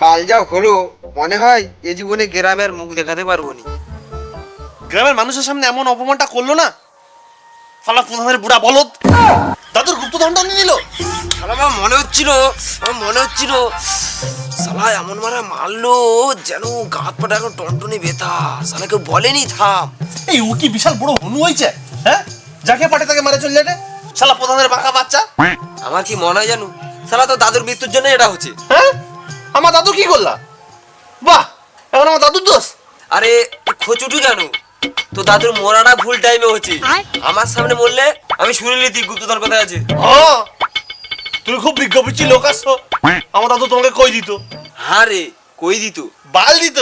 কাল যা হলো, মনে হয় এ জীবনে গ্রামের মুখ দেখাতে পারবো না। গ্রামের মানুষের সামনে এমন অপমানটা করলো না, শালা প্রধানের বুড়া বলদ দাদুর গুপ্তধনটা নিয়ে নিল। আমার মনে হচ্ছিল শালা এমন মারা মারলো যেন গাত পাটা এখন টনটনে বেতা। শালা কেউ বলেনি থাম। এই ও কি বিশাল বড় হনু হয়েছে, হ্যাঁ? যাকে পাটে তাকে মারে চলে যাবে, শালা প্রধানের বাঁকা বাচ্চা। আমার কি মনে হয় জানো, শালা তো দাদুর মৃত্যুর জন্য এটা হচ্ছে। হ্যাঁ, আমার দাদু কি করলা? বাহ, এখন আমার দাদুর দোষ। আরে খোঁচুটু কেন, তো দাদুর মরাটা ভুল টাইমে হচ্ছে। আমার সামনে বললে আমি শুনে নিতি গুপ্তধন কোথায় আছে। হ্যাঁ, তুমি খুব বিজ্ঞপিচ্ছি লোক আসছো। আমার দাদু তোমাকে কই দিত? হ্যাঁ রে, কই দিত, বাল দিত।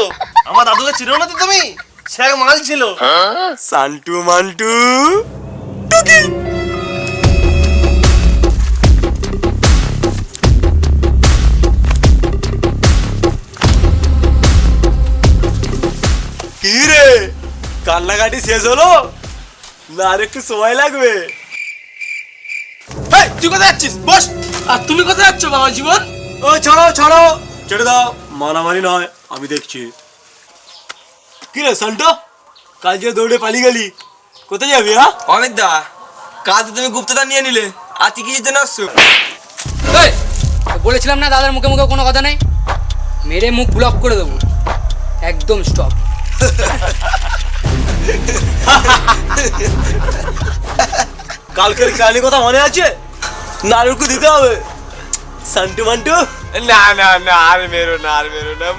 আমার দাদুকে চিনো না তো তুমি? সে এক মাল ছিল। সান্টু মান্টু। কি রে, কান্নাকাটি শেষ হলো না? আর একটু সময় লাগবে। এই, তুই কোথায় যাচ্ছিস? বস। আর তুমি কোথায় যাচ্ছ বাবা জীবন? ও ছাড়ো ছাড়ো, ছেড়ে দাও, মারামারি নয়, আমি দেখছি। কি রে সান্টো, কাল যে দৌড়ে পালিয়ে গেলি, কোথায় যাবি? হ্যাঁ অমিত দা, কাল তো তুমি গুপ্তধন নিয়ে নিলে, আর কি কিছুর জন্য আসছো? এই, বলেছিলাম না দাদার মুখে মুখে কোনো কথা নেই, মেরে মুখ ব্লক করে দেবো, একদম স্টপ। কালকের কাহিনী কথা মনে আছে? নারুকু দিতে হবে। সান্টু মান্টু, না না না, আর মেরো না,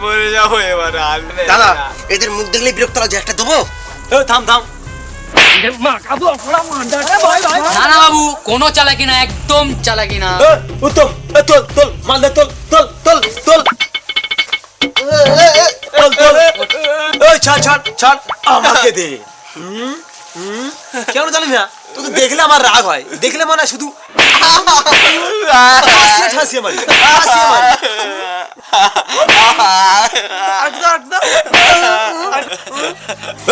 মরে যাবো এবার। আর দাদা, এদের মুখ দেখলে বিরক্ত লাগে, একটা দেবো? থাম থাম। না না বাবু, কোনো চালাকি না, একদম চালাকি না। উত্তম, তোল তোল, মালদা তোল তোল তোল তোল তোল তোল। ওই ছাড় ছাড় ছাড়, আমাকে দে। কেন জানি না, তোকে দেখলে আমার রাগ হয়, দেখলে মনে হয় শুধু ঠাসিয়ে মারি, ঠাসিয়ে মারি।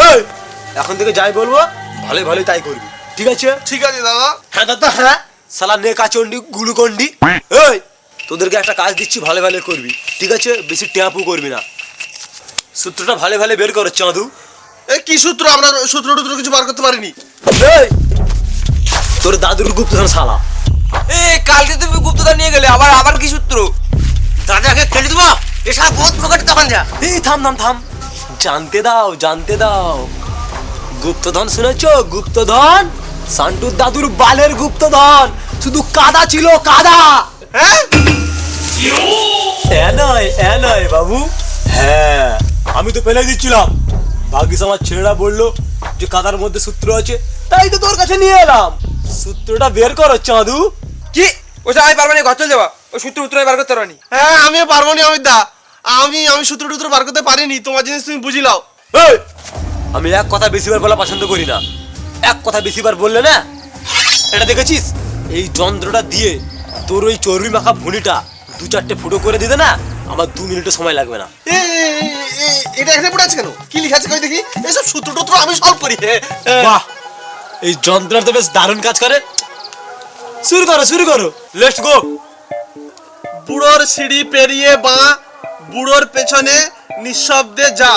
এই, এখন থেকে যাই বলবো ভালোই ভালোই তাই করবি, ঠিক আছে? ঠিক আছে দাদা। হ্যাঁ দাদা, হ্যাঁ। সালা নেকাচন্ডি গুলুকন্ডি। এই, তোদেরকে একটা কাজ দিচ্ছি, ভালো ভালো করবি, ঠিক আছে? বেশি ট্যাপু করবি না। সূত্রটা ভালো ভালো বের করো চাঁদু। এই কি সূত্র? আমরা সূত্র টুত্র কিছু বার করতে পারিনি। এই, তোর দাদুর গুপ্তধন শালা। এ কালকে তুমি গুপ্তধন নিয়ে গেলে, আবার কি সূত্র? দাদাকে খেলে দেবো, এসব বহুত প্রকার তখন যা। এই থাম থাম থাম, জানতে দাও জানতে দাও। গুপ্তধন শুনেছ? গুপ্তধন সান্টুর দাদুর বালের গুপ্তধন, শুধু কাদা ছিল, কাদা। হ্যাঁ, এ নয় বাবু, হ্যাঁ আমি তো ফেলে দিচ্ছিলাম, ভাগ্যিস আমার ছেলেরা বললো যে কাদার মধ্যে সূত্র আছে, তাই তো তোর কাছে নিয়ে এলাম। সূত্রটা বের করো চাঁদু। কি ওসব আমি পারবো না, ঘর চলে যাওয়া। ওই সূত্র উত্তর বার করতে পারবো। হ্যাঁ, আমিও পারবো না অমিত দা। আমি সূত্র টুত্র বার করতে পারিনি, তোমার জিনিস তুমি বুঝি লাও। এই, আমি এক কথা বেশিবার বলা পছন্দ করি না, এক কথা বেশিবার বললে না, এটা দেখেছিস? এই যন্ত্রটা দিয়ে তোর ওই চর্বি মাখা ভুঁড়িটা দু চারটে ফুটো করে দিতে না, আমার 2 মিনিটও সময় লাগবে না। এটা এখানে পড়ে আছে কেন? কি লিখা আছে কই দেখি? এসব সূত্র টুত্র আমি সলভ করি। বাহ, এই যন্ত্রটা তো বেশ দারুণ কাজ করে। শুরু করো, লেটস গো। বুড়োর সিঁড়ি পেরিয়ে বাঁ, বুড়োর পেছনে নিঃশব্দে যা,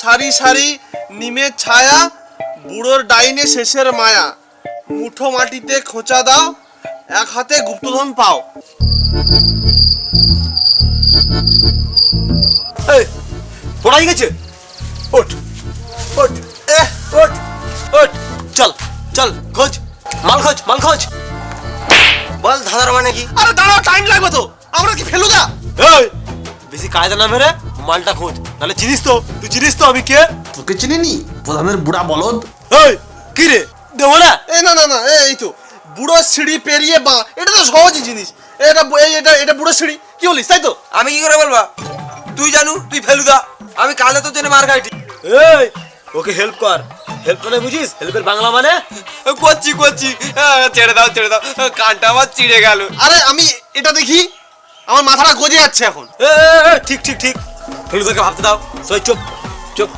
সারি সারি নিমের ছায়া, বুড়োর ডাইনে শেষের মায়া, মুঠো মাটিতে খোঁচা দাও, এক হাতে গুপ্তধন পাও। এই, পড়াই গেছে? ওঠ ওঠ, ওঠ ওঠ, চল চল, খোঁজ মাল খোঁজ। বল ধাঁধার মানে কি? আরে দাঁড়াও, টাইম লাগবে তো, আমরা কি ফেলুদা? এই, বেশি কায়দা না মেরে মালটা খোঁজ, নাহলে চিনিস তো, তুই চিনিস তো আমি কে? তোকে চিনিনি? প্রধানের বুড়া বলদ। এই, কি রে, দেবো না? না, এই তো বুড়োর সিঁড়ি পেরিয়ে বাঁ, এটা তো সহজই জিনিস। এটা বুড়োর সিঁড়ি, কি বলিস? তাই তো? আমি কি করে বলবা? তুই জানু, তুই ফেলুদা, আমি কালে তোর জন্য মার খাইটি। এই, ওকে হেল্প কর। হেল্প মানে বুঝিস? হেল্পের বাংলা মানে? করছি ছেড়ে দাও, কানটা আমার চিড়ে গেল। আরে আমি এটা দেখি, আমার মাথাটা গজে যাচ্ছে এখন। ঠিক ফেলুদাকে ভাবতে দাও। সবাই চুপ চুপ,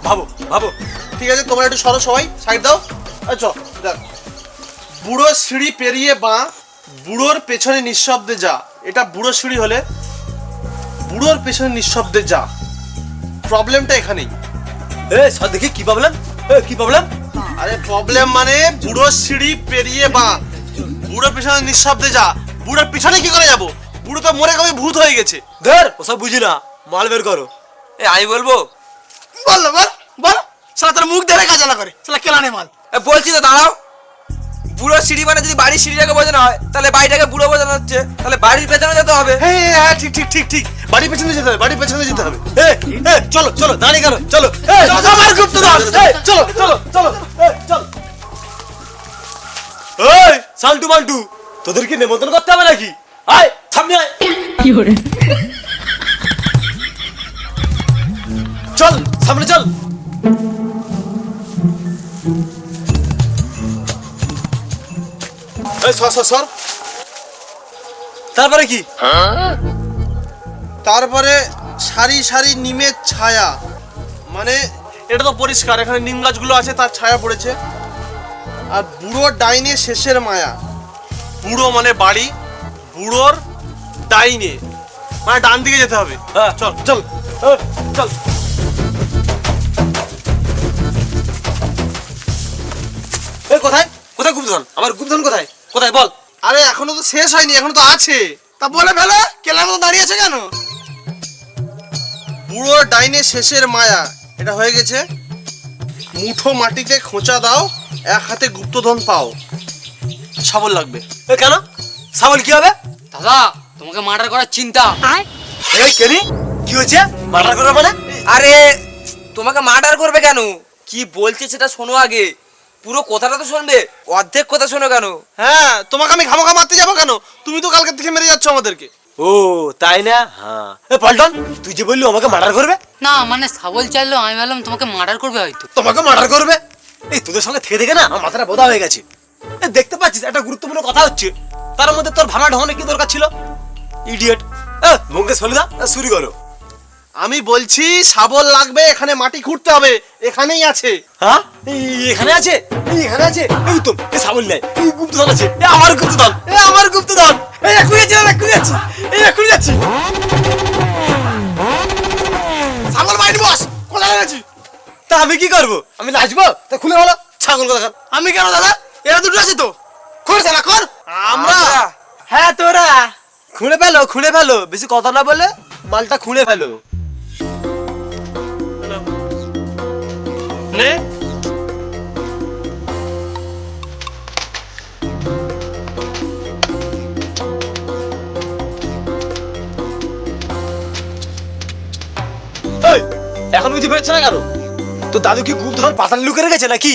ভাবো। ঠিক আছে, তোমরা একটু সরো, সবাই সাইড দাও। আচ্ছা দেখ, বুড়ো সিঁড়ি পেরিয়ে বাঁ, বুড়োর পেছনে নিঃশব্দে যা। এটা বুড়ো সিঁড়ি হলে বুড়োর পেছনে নিঃশব্দে যা। প্রবলেমটা এখানেই। সব দেখি কি প্রবলেম, কি প্রবলেম? আরে প্রবলেম মানে বুড়ো সিঁড়ি পেরিয়ে বাঁ, বুড়োর পেছনে নিঃশব্দে যা। বুড়োর পিছনে কি করে যাবো? বুড়ো তো মরে কবে ভূত হয়ে গেছে। ধর ওসব বুঝি না, মাল বের করো। আমি বলবো? বল বল বল, শালা তোর মুখ ধরে কাজ না করে, শালা কেলানে মাল। বলছি তো, দাঁড়াও। বুড়ো সিঁড়ি মানে যদি বাড়ির সিঁড়িটাকে বোঝানো হয়, তাহলে বাড়িটাকে বুড়ো বোঝানো হচ্ছে, তাহলে বাড়ির পেছনে যেতে হবে। হ্যাঁ হ্যাঁ, ঠিক ঠিক ঠিক ঠিক, বাড়ির পেছনে যেতে হবে, বাড়ির পেছনে যেতে হবে। চলো চলো, দাঁড়িয়ে কেন, চলো। আমার গুপ্তধন, চলো চলো চলো চলো। এই সাল্টু মাল্টু, তোদের কি নেমন্তন্ন করতে হবে নাকি? আয় সামনে আয়। চল সামনে চল। সর সর সর। তারপরে কি? তারপরে সারি সারি নিমের ছায়া, মানে এটা তো পরিষ্কার, এখানে নিম গাছগুলো আছে, তার ছায়া পড়েছে। আর বুড়ো ডাইনে শেষের মায়া। বুড়ো মানে বাড়ি, বুড়োর ডাইনে মানে ডান দিকে যেতে হবে। হ্যাঁ চল চল চল। এই কোথায় কোথায় গুপ্তধন? আমার গুপ্তধন কোথায় কোথায় বল? আরে এখনো তো শেষ হয়নি, এখনো তো আছে। তা বলে ফেলো, কেলার মতো দাঁড়িয়ে আছে কেন? বুড়োর ডাইনে শেষের মায়া, এটা হয়ে গেছে। মুঠো মাটিতে খোঁচা দাও, এক হাতে গুপ্তধন পাও। শাবল লাগবে। কেন সাবল কি হবে? দাদা তোমাকে মার্ডার করার চিন্তা। এই কেনি কি হচ্ছে? মার্ডার করা মানে? আরে তোমাকে মার্ডার করবে কেন? কি বলছে সেটা শোনো আগে। পুরো কথাটা তো শুনবে, অর্ধেক কথা শোনো কেন? হ্যাঁ, তোমাকে আমি খামোখা মারতে যাবো কেন? তুমি তো কালকে থেকে মেরে যাচ্ছ আমাদেরকে। ও তাই না? হ্যাঁ। পল্টন, তুই যে বললি আমাকে মার্ডার করবে? না মানে সাবল চাইলো, আমি ভাবলাম তোমাকে মার্ডার করবে হয়তো। তোমাকে মার্ডার করবে? এই তোদের সঙ্গে থেকে থেকে না আমার মাথাটা বোধা হয়ে গেছে। দেখতে পাচ্ছিস একটা গুরুত্বপূর্ণ কথা হচ্ছে, তার মধ্যে তোর ভাড়া ঢোকানোর কি দরকার ছিল? ইডিয়েট। মঙ্গেশ ফেলুদা শুরু করো। আমি বলছি শাবল লাগবে, এখানে মাটি খুঁড়তে হবে, এখানেই আছে। হ্যাঁ এখানে আছে, এখানে আছে। এই তো এই সাবল নাই, এই গুপ্তধন আছে। আমার গুপ্তধন, আমার গুপ্তধন। এই এক্ষুনি যাচ্ছি, এক্ষুনি যাচ্ছি, এই এক্ষুনি যাচ্ছি। ছাগল বাইরে বস, কোলা গেছি। তা আমি কি করবো? আমি নাচবো? তা খুলে ভালো ছাগল কথা। আমি কেন দাদা, এরা দুটো আছে তো, খোর শালা খোর। আমরা? হ্যাঁ তোরা খুঁড়ে ফেলো, খুঁড়ে ফেলো, বেশি কথা না বলে মালটা খুঁড়ে ফেলো। নে এই, এখন বুঝতে পেরেছ না কেন? তো দাদু কি গুপ্তধন পাতাল লুকে রেখেছে নাকি?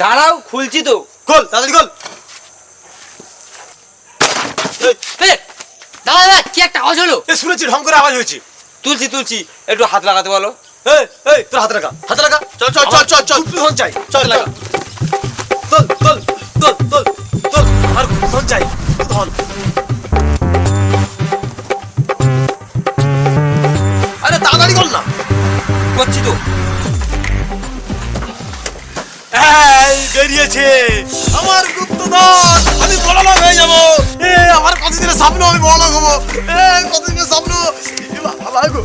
দাঁড়াও, খুলছি তো। খোল তাড়াতাড়ি খোল। দাদা দাদা কি একটা আওয়াজ হলো? শুনেছি ঢং করে আওয়াজ হয়েছে। তুলছি তুলছি, একটু হাত লাগাতে বলো। এই এই তোর হাত লাগা, হাত লাগা। চল চল চল চল চল। গুপ্তধন চাই, চল লাগা। তোল তোল তোল তোল তোল। আর গুপ্তধন চাই, গুপ্তধন। আরে তাড়াতাড়ি কর না। করছি তো। এই বেরিয়েছে আমার গুপ্তধন। আমি বড়লোক হয়ে যাবো। আমার কতদিনের স্বপ্ন, আমি বড় হবো। কতদিনের স্বপ্ন। বাবা গো।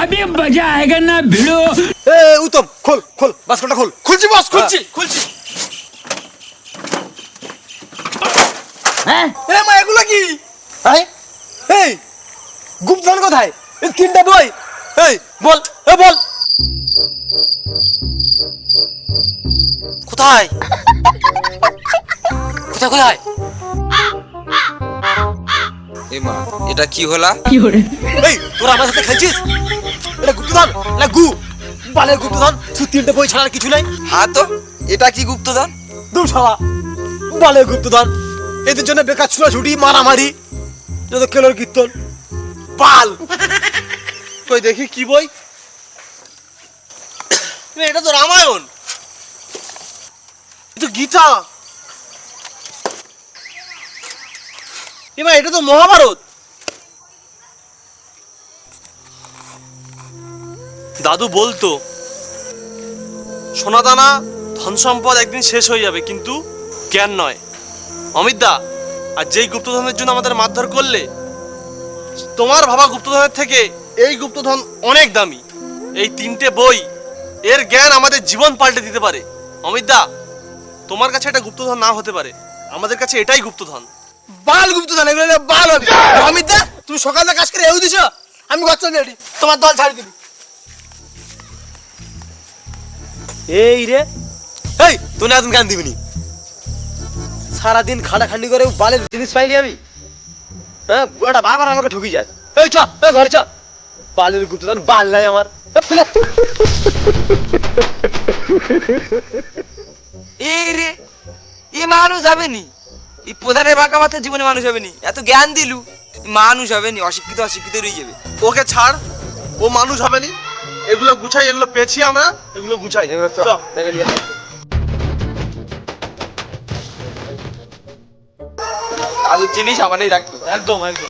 अभी मजा आएगा ना भिड़ो। উত্তম খোল খোল, বাস্কটা খোল। খুলছি বস, খুলছি খুলছি। এ মা এগুলো কি? এই এই গুপ্তধন কোথায়? এই তিনটা বই। এই বল, বল কোথায়? কোথায় কোথায়? এ মা, এটা কি হলা? এই তোরা আমার সাথে খেলছিস? এটা গুপ্তধন না গু বালের গুপ্তধন। শুধু তিনটে বই ছাড়া আর কিছু নাই। হ্যাঁ তো, এটা কি গুপ্তধন? দূর শালা, বালের গুপ্তধন। এদের জন্য বেকার ছুটাছুটি মারামারি, যত কেলোর কীর্তন বাল। কই দেখি কি বই। এটা তো রামায়ণ, এটা তো গীতা। এবার এটা তো মহাভারত। দাদু বলতো সোনাদানা ধন সম্পদ একদিন শেষ হয়ে যাবে, কিন্তু জ্ঞান নয়। অমিতদা, আর যেই গুপ্তধনের জন্য আমাদের মারধর করলে, তোমার ভাবা গুপ্তধনের থেকে এই গুপ্তধন অনেক দামি। এই 3টে বই, এর জ্ঞান আমাদের জীবন পাল্টে দিতে পারে। অমিতদা, তোমার কাছে এটা গুপ্তধন না হতে পারে, আমাদের কাছে এটাই গুপ্তধন। বাল গুপ্তধন, এগুলো হলো বাল হবে। অমিত দা, তুমি সকালে কাজ করে এও দিছো, আমি গচ্ছা রেডি, তোমার দল ছাড়ি দিবি। এই রে, এই তুই না তুমি গান দিবিনি? সারাদিন খাটাখান্ডি করে বালের জিনিস পাইনি আমি। হ্যাঁ, বুড়াটা বারবার আমাকে ঠকি যায়। এই চ, এই ঘরে চ। বালের গুপ্তধন বাল নাই আমার। এই রে, এ মানুষ হবে নি, এই প্রধানের বাঁকা মাথার জীবনে মানুষ হবে নি। এত জ্ঞান দিলু, মানুষ হবে নি, অশিক্ষিত অশিক্ষিত রয়ে যাবে। ওকে ছাড়, ও মানুষ হবে নি। এগুলো গুছাই, এগুলো পেয়েছি আমরা, এগুলো গুছাই। চ। আলুর জিনিস আমারই রাখতো। একদম একদম।